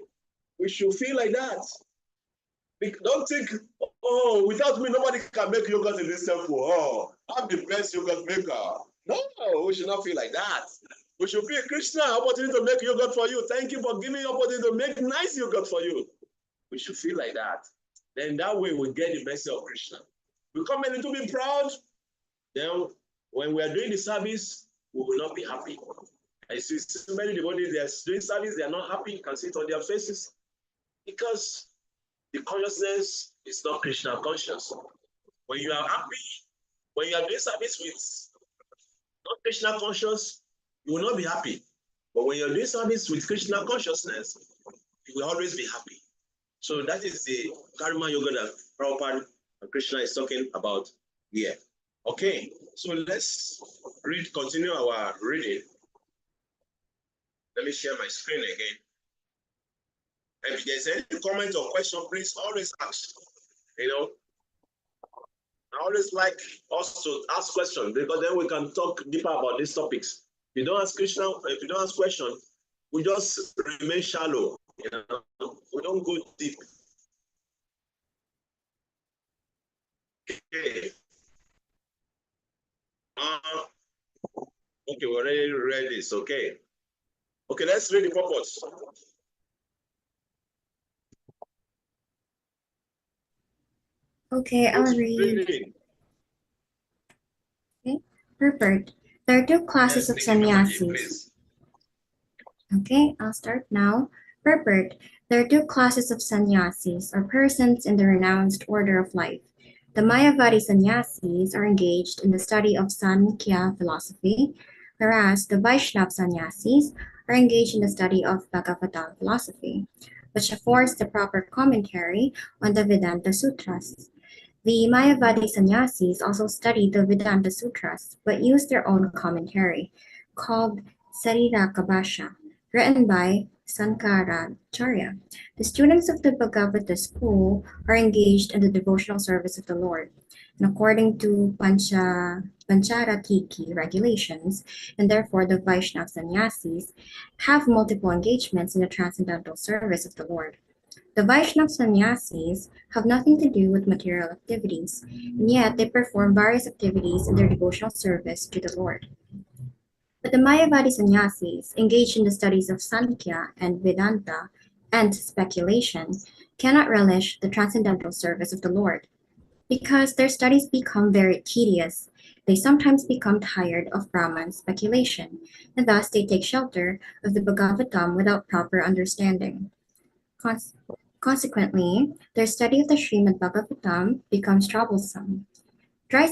we should feel like that. Don't think, oh, without me, nobody can make yogurt in this temple. Oh, I'm the best yogurt maker. No, we should not feel like that. We should feel, Krishna, opportunity to make yogurt for you. Thank you for giving me opportunity to make nice yogurt for you. We should feel like that. Then that way we get the mercy of Krishna. We come a little bit proud. Then when we are doing the service, we will not be happy. I see so many devotees, they are doing service, they are not happy. You can see it on their faces. Because the consciousness is not Krishna conscious. When you are happy, when you are doing service with not Krishna conscious, you will not be happy. But when you're doing service with Krishna consciousness, you will always be happy. So that is the Karma Yoga that Prabhupada and Krishna is talking about here. Okay, so let's continue our reading. Let me share my screen again. If there's any comment or question, please always ask. I always like us to ask questions because then we can talk deeper about these topics. If you don't ask questions, we just remain shallow. We don't go deep. Okay. Okay, we already read this. Okay. Okay, let's read the purpose. Okay, I'll read. Okay, purport. There are two classes of sannyasis. Okay, I'll start now. Purport. There are two classes of sannyasis, or persons in the renounced order of life. The Mayavadi sannyasis are engaged in the study of Sankhya philosophy, whereas the Vaishnava sannyasis are engaged in the study of Bhagavatam philosophy, which affords the proper commentary on the Vedanta Sutras. The Mayavadi sannyasis also study the Vedanta Sutras, but use their own commentary, called Sariraka Bhasha, written by Sankaracharya. The students of the Bhagavata school are engaged in the devotional service of the Lord. And according to Pancharatiki regulations, and therefore the Vaishnava sannyasis have multiple engagements in the transcendental service of the Lord. The Vaishnava sannyasis have nothing to do with material activities, and yet they perform various activities in their devotional service to the Lord. But the Mayavadi sannyasis, engaged in the studies of Sankhya and Vedanta and speculation, cannot relish the transcendental service of the Lord. Because their studies become very tedious, they sometimes become tired of Brahman speculation, and thus they take shelter of the Bhagavatam without proper understanding. Consequently, their study of the Srimad Bhagavatam becomes troublesome. Dry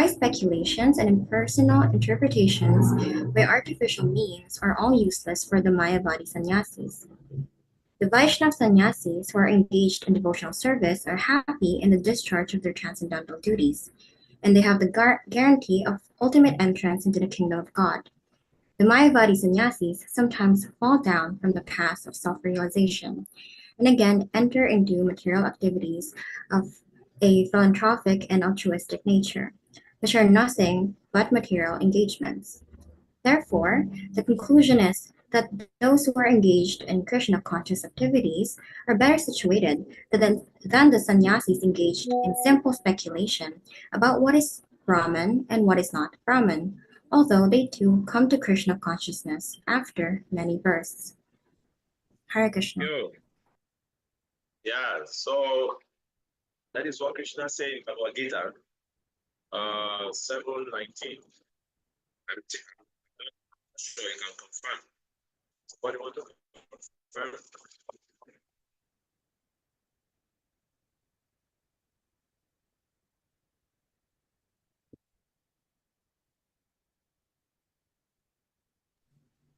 speculations and impersonal interpretations by artificial means are all useless for the Mayavadi sannyasis. The Vaishnava sannyasis who are engaged in devotional service are happy in the discharge of their transcendental duties, and they have the guarantee of ultimate entrance into the kingdom of God. The Mayavadi sannyasis sometimes fall down from the path of self-realization, and again enter into material activities of a philanthropic and altruistic nature, which are nothing but material engagements. Therefore, the conclusion is that those who are engaged in Krishna conscious activities are better situated than the sannyasis engaged in simple speculation about what is Brahman and what is not Brahman, although they too come to Krishna consciousness after many births. Hare Krishna. Yeah, so that is what Krishna said in Bhagavad Gita 7:19. I'm sure you can confirm. What do you want to confirm?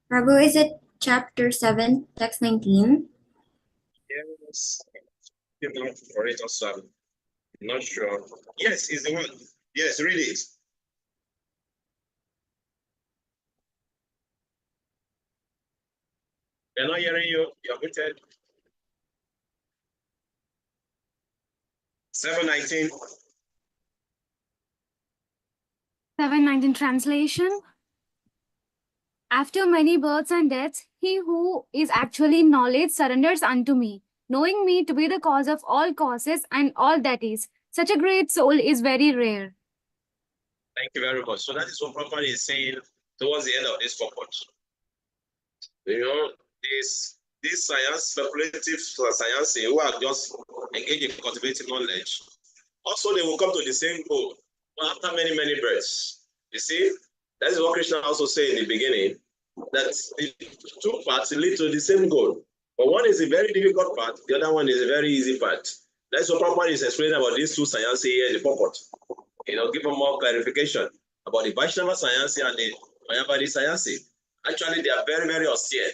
Prabhu, is it chapter 7, text 19? Yes. For it also. I'm not sure. Yes, it's the one. Yes, read it. They're not hearing you. You're muted. 7:19. 7:19 translation. After many births and deaths, he who is actually in knowledge surrenders unto me, knowing me to be the cause of all causes and all that is. Such a great soul is very rare. Thank you very much. So that is what Prabhupada is saying towards the end of this purport. You know, this science, speculative science, who are just engaged in cultivating knowledge, also they will come to the same goal after many, many births. You see, that is what Krishna also said in the beginning, that the two parts lead to the same goal. But one is a very difficult part, the other one is a very easy part. That's what Prabhupada is explaining about these two sciences here in the purport. You know, give them more clarification about the Vaishnava science and the Mayavadi science. Actually, they are very, very austere.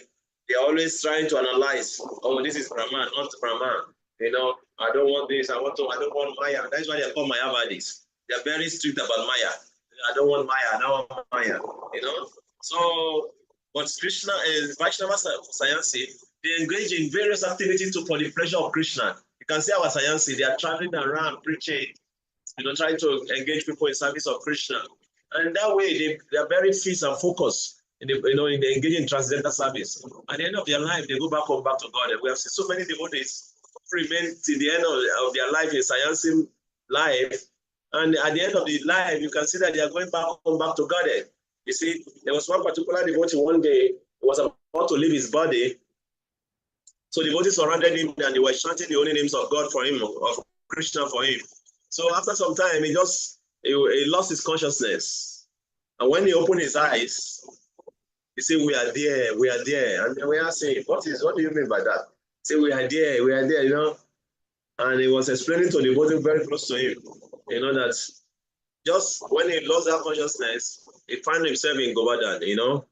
They are always trying to analyze, oh, this is Brahman, not Brahman. You know, I don't want this, I don't want Maya. That's why they call Mayavadis. They are very strict about Maya. I don't want Maya, I don't want Maya. You know? So, but Krishna is Vaishnava science, they engage in various activities for the pleasure of Krishna. You can see our science, they are traveling around preaching, you know, trying to engage people in service of Krishna. And that way, they are very fixed and focused in the engaging in transcendental service. At the end of their life, they go back home, back to God. And we have seen so many devotees who remain till the end of their life in science life. And at the end of the life, you can see that they are going back home, back to God. You see, there was one particular devotee one day, he was about to leave his body. So devotees surrounded him and they were chanting the holy names of God for him, of Krishna for him. So after some time, he lost his consciousness. And when he opened his eyes, he said, we are there. And we are saying, what do you mean by that? He said, we are there, you know. And he was explaining to the devotee very close to him, you know, that just when he lost that consciousness, he found himself in Govardhan, you know.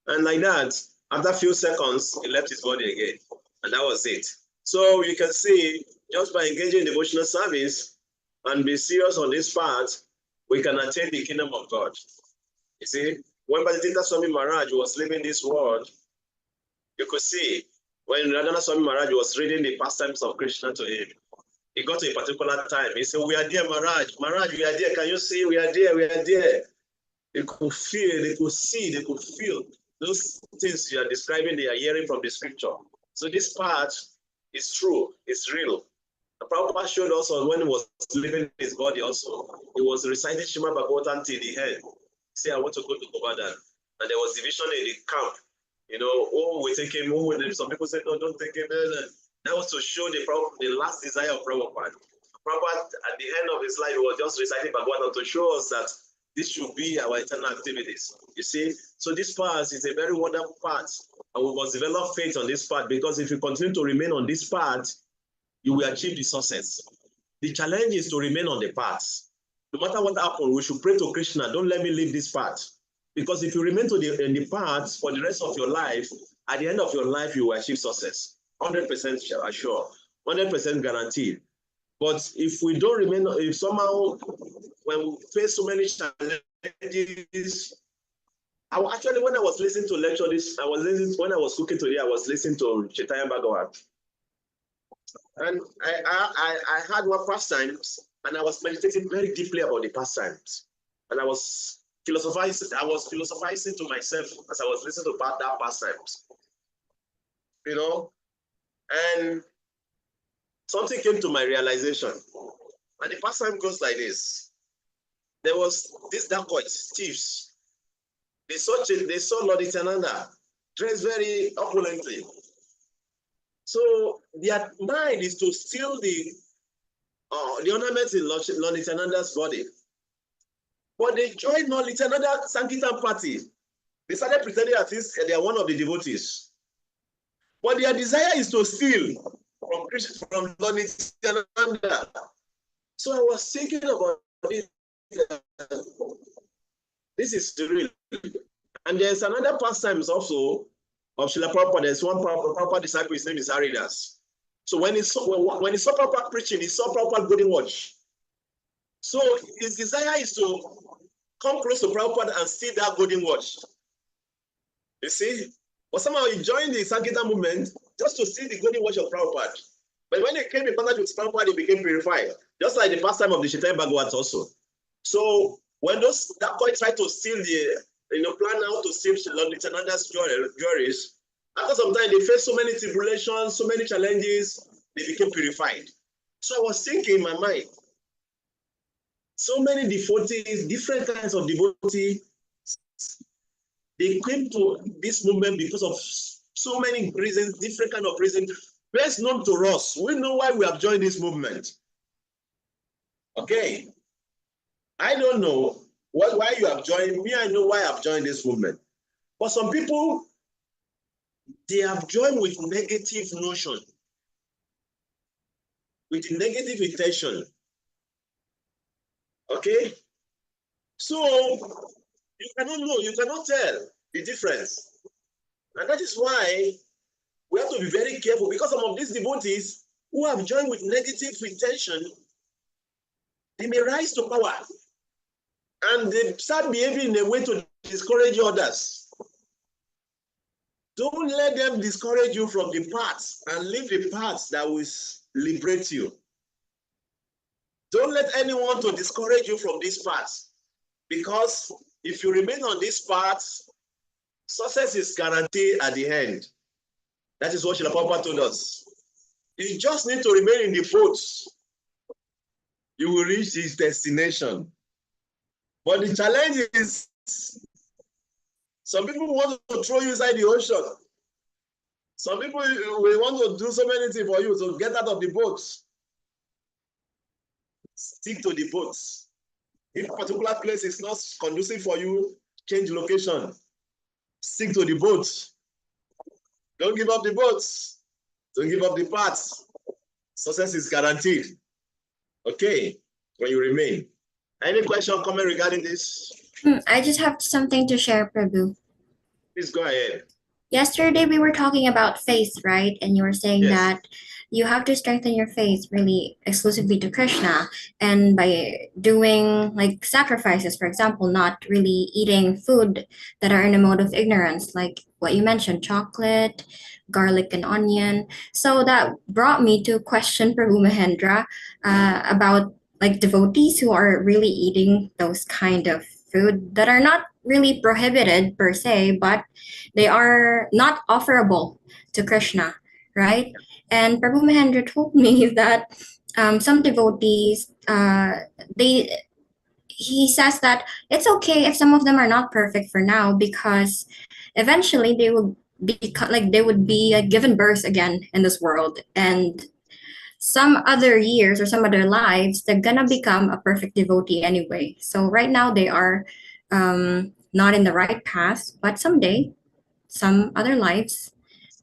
And like that, after a few seconds, he left his body again. And that was it. So you can see, just by engaging in devotional service and be serious on this part, we can attain the kingdom of God. You see, when Bhakti Swami Maharaj was leaving this world, You could see when Radhana Swami Maharaj was reading the pastimes of Krishna to him, he got to a particular time. He said, "We are there, Maharaj. Maharaj, we are there. Can you see? We are there. We are there." They could feel, they could see, they could feel those things you are describing. They are hearing from the scripture. So this part is true. It's real. The Prabhupada showed also when he was leaving his body. Also, he was reciting Shrimad Bhagavatam till the end. Say, "I want to go to Govardhan," and there was division in the camp. You know, oh, we take him. Oh, some people said, "No, don't take him." That was to show the last desire of Prabhupada. Prabhupada, at the end of his life, he was just reciting Bhagavatam to show us that this should be our eternal activities. You see, so this path is a very wonderful path, and we must develop faith on this path, because if you continue to remain on this path, you will achieve the success. The challenge is to remain on the path. No matter what happens, we should pray to Krishna, don't let me leave this path. Because if you remain in the path for the rest of your life, at the end of your life, you will achieve success. 100% sure, 100% guaranteed. But if we don't remain, if somehow, when we face so many challenges, actually, when I was listening to lecture when I was cooking today, I was listening to Chaitanya Bhagavat. And I had one pastimes, and I was meditating very deeply about the pastimes. And I was philosophizing to myself as I was listening to that pastimes. You know, and something came to my realization. And the pastime goes like this. There was these dacoits, thieves. They saw Lord Nityananda dressed very opulently. So their mind is to steal the ornaments in Lord Nityananda's body. But they joined Lord Nityananda Sankirtan party. They started pretending that they are one of the devotees. But their desire is to steal from Lord Nityananda. So I was thinking about this. This is real. And there's another pastimes also of Srila Prabhupada. There's one Prabhupada disciple, his name is Haridas. So when he saw Prabhupada preaching, he saw Prabhupada golden watch. So his desire is to come close to Prabhupada and steal that golden watch. You see? But somehow he joined the Sankirtan movement just to steal the golden watch of Prabhupada. But when he came in contact with Prabhupada, he became purified. Just like the pastime of the Chaitanya Bhagavat also. So when those dacoits try to steal plan out to steal Lord Nityananda's jewelries, after some time they face so many tribulations, so many challenges, they became purified. So I was thinking in my mind, so many devotees, different kinds of devotees, they came to this movement because of so many reasons, different kind of reasons, best known to us. We know why we have joined this movement. Okay. I don't know why you have joined me. I know why I've joined this movement. But some people, they have joined with negative notion, with negative intention. Okay? So you cannot know, you cannot tell the difference. And that is why we have to be very careful, because some of these devotees who have joined with negative intention, they may rise to power. And they start behaving in a way to discourage others. Don't let them discourage you from the paths, and leave the paths that will liberate you. Don't let anyone to discourage you from these paths, because if you remain on these paths, success is guaranteed at the end. That is what Srila Prabhupada told us. You just need to remain in the boat. You will reach his destination. But the challenge is, some people want to throw you inside the ocean. Some people will want to do so many things for you to get out of the boat. Stick to the boat. If a particular place is not conducive for you, change location. Stick to the boat. Don't give up the boat. Don't give up the path. Success is guaranteed. Okay, when you remain. Any question or comment regarding this? I just have something to share, Prabhu. Please go ahead. Yesterday we were talking about faith, right? And you were saying Yes. that you have to strengthen your faith really exclusively to Krishna, and by doing like sacrifices, for example, not really eating food that are in a mode of ignorance, like what you mentioned, chocolate, garlic and onion. So that brought me to question Prabhu Mahendra about like devotees who are really eating those kind of food that are not really prohibited per se, but they are not offerable to Krishna, right? And Prabhu Mahendra told me that some devotees, he says that it's okay if some of them are not perfect for now, because eventually they will be given birth again in this world, and some other years or some other lives they're gonna become a perfect devotee anyway. So right now they are not in the right path, but someday, some other lives,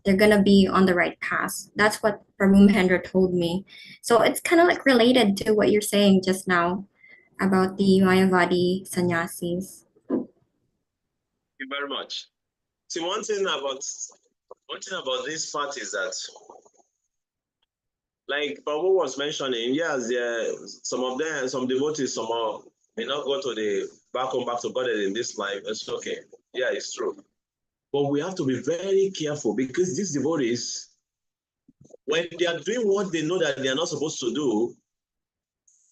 they're gonna be on the right path. That's what Prabhu Mahendra told me. So it's kind of like related to what you're saying just now about the Mayavadi sannyasis. Thank you very much. See, one thing about this part is that, like Prabhu was mentioning, yes, some of them, some devotees, some may not go to the back to God in this life. It's okay. Yeah, it's true. But we have to be very careful, because these devotees, when they are doing what they know that they are not supposed to do,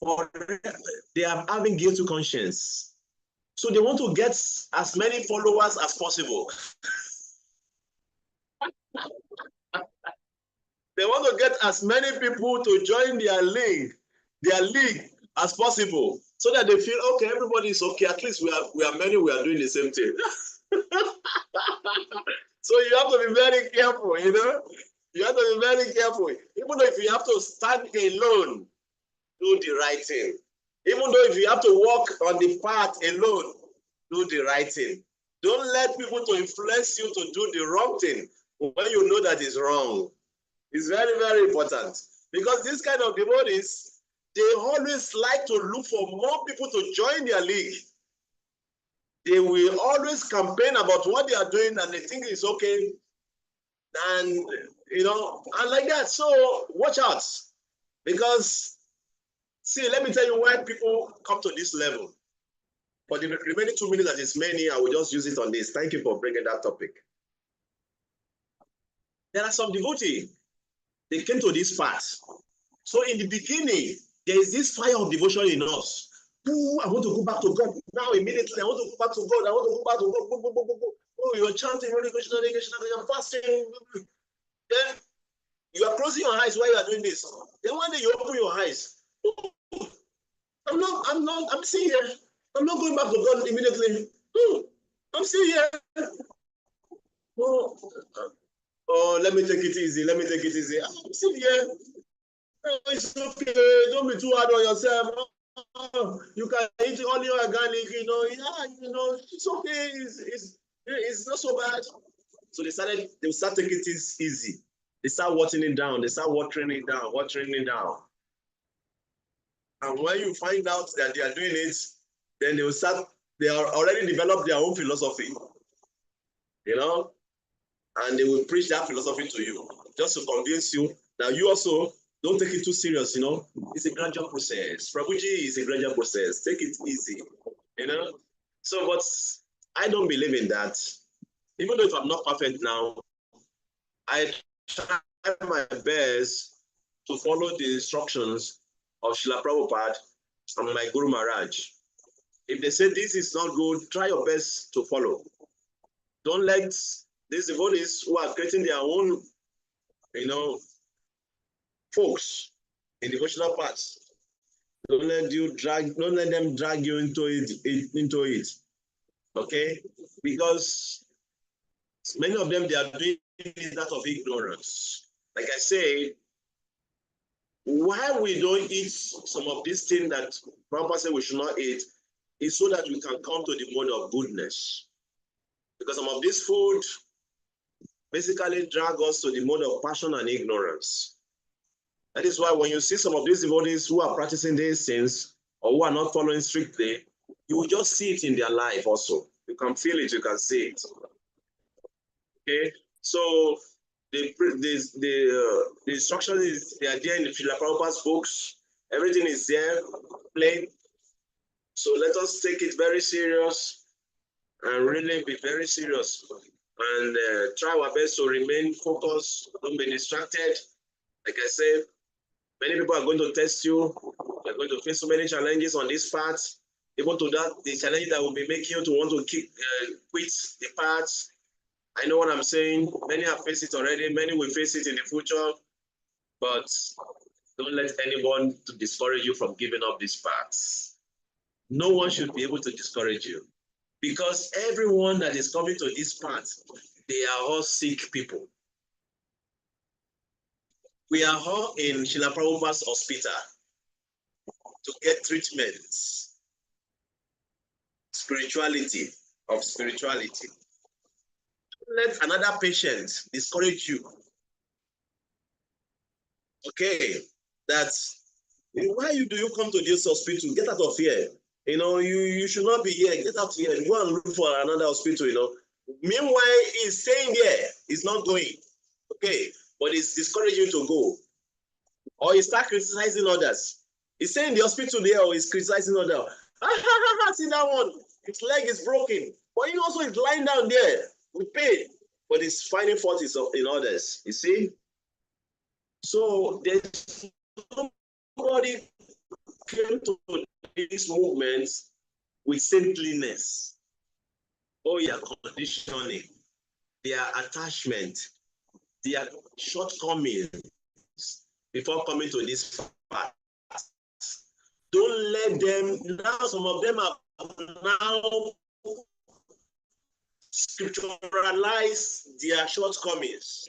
or they are having guilty conscience. So they want to get as many followers as possible. They want to get as many people to join their league as possible, so that they feel, okay, everybody is okay. At least we are many, we are doing the same thing. So you have to be very careful, you know. You have to be very careful. Even though if you have to stand alone, do the right thing. Even though if you have to walk on the path alone, do the right thing. Don't let people to influence you to do the wrong thing when you know that is wrong. It's very, very important, because this kind of devotees, they always like to look for more people to join their league. They will always campaign about what they are doing, and they think it's okay, and you know, and like that. So watch out, because see, let me tell you why people come to this level. For the remaining 2 minutes that is many, I will just use it on this. Thank you for bringing that topic. There are some devotees, they came to this path. So in the beginning, there is this fire of devotion in us. Ooh, I want to go back to God. Now immediately, I want to go back to God. I want to go back to God. Oh, you're chanting, you're fasting. Then you are closing your eyes while you are doing this. Then one day you open your eyes. Oh, I'm still here. I'm not going back to God immediately. I'm still here. Oh, let me take it easy. Let me take it easy. I'm still here. It's okay. Don't be too hard on yourself. You can eat onion and garlic, you know. Yeah, you know, it's okay. It's not so bad. So they start taking things easy. They start watering it down. They start watering it down. And when you find out that they are doing it, then they are already developed their own philosophy, you know, and they will preach that philosophy to you just to convince you that you also don't take it too serious, you know. It's a gradual process. Prabhuji is a gradual process. Take it easy, you know. So, but I don't believe in that. Even though if I'm not perfect now, I try my best to follow the instructions of Srila Prabhupada and my Guru Maharaj. If they say this is not good, try your best to follow. Don't let these devotees who are creating their own, you know, folks in devotional paths. Don't let them drag you into it. Okay? Because many of them, they are doing it out of ignorance. Like I say, why we don't eat some of these things that Prabhupada said we should not eat is so that we can come to the mode of goodness. Because some of this food basically drag us to the mode of passion and ignorance. That is why when you see some of these devotees who are practicing these things or who are not following strictly, you will just see it in their life also. You can feel it, you can see it. Okay, so the instruction is they are there in the Srila Prabhupada's books. Everything is there, plain. So let us take it very serious and really be very serious and try our best to remain focused. Don't be distracted. Like I said, many people are going to test you. You're going to face so many challenges on this path. Even to that, the challenge that will be making you to want to quit the path. I know what I'm saying. Many have faced it already. Many will face it in the future. But don't let anyone to discourage you from giving up this path. No one should be able to discourage you. Because everyone that is coming to this path, they are all sick people. We are all in Srila Prabhupada's hospital to get treatments. Spirituality. Let another patient discourage you. Okay, that's why do you come to this hospital? Get out of here. You know, you should not be here. Get out here. Go and look for another hospital, you know. Meanwhile, he's staying here. He's not going. Okay, but he's discouraging you to go. Or he start criticizing others. He's saying the hospital there or he's criticizing others. See that one? His leg is broken. But he also is lying down there with pain. But he's finding fault in others. You see? So there's nobody came to this movement with saintliness. Oh, yeah, conditioning, their attachment, their shortcomings before coming to this path. Don't let them, now some of them are now scripturalize their shortcomings.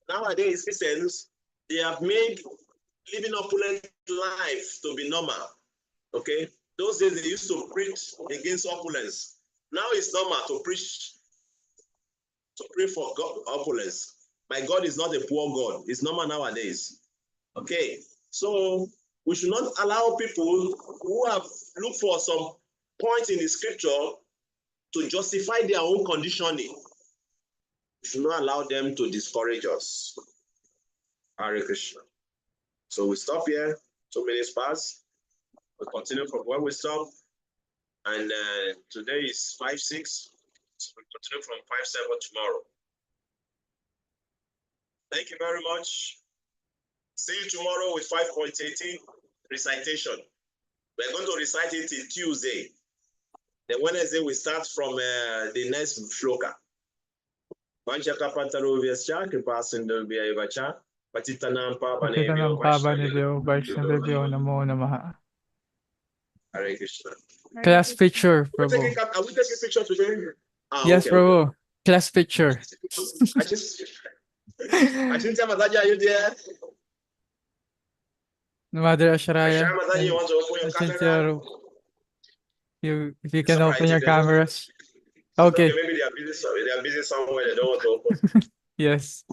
Nowadays, Christians, they have made living opulent life to be normal. Okay? Those days they used to preach against opulence. Now it's normal to preach, to pray for God, opulence. My God is not a poor God. It's normal nowadays. Okay? So we should not allow people who have looked for some point in the scripture to justify their own conditioning. We should not allow them to discourage us. Hare Krishna. So we stop here. 2 minutes pass. We continue from where we stop. And today is 5-6. So we continue from 5-7 tomorrow. Thank you very much. See you tomorrow with 5.18 recitation. We're going to recite it till Tuesday. Then Wednesday we start from the next shloka. Vanchaka Patarovyascha, Kripasindovya Ivacha, Patitanam Pavanebhyo Vaishnavebhyo Namo Namaha. Hare Krishna. Class picture, Are we Prabhu. taking a picture today? Yes, okay, Prabhu. okay. Class picture. Achinta Mataji, are you there? Mother Ashraya. Ashara Mataji, you want to open your camera? If you It's can all open right, your if they don't- cameras. It's Okay. Maybe they are busy somewhere. They don't want to open. Yes.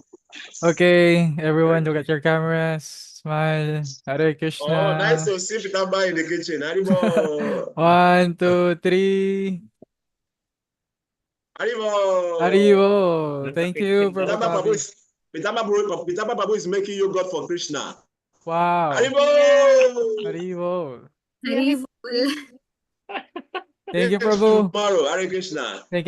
Okay, everyone, look at your cameras. Smile. Hare Krishna. Oh, nice to see Pitamba in the kitchen. Haribo. 1, 2, 3. Haribo. Haribo. Thank you, Prabhu Pitamba Babu Kavi. Pitamba Babu is making you God for Krishna. Wow. Haribo. Haribo. Haribol. Thank you, Prabhu. Tomorrow, Hare Krishna. Thank you.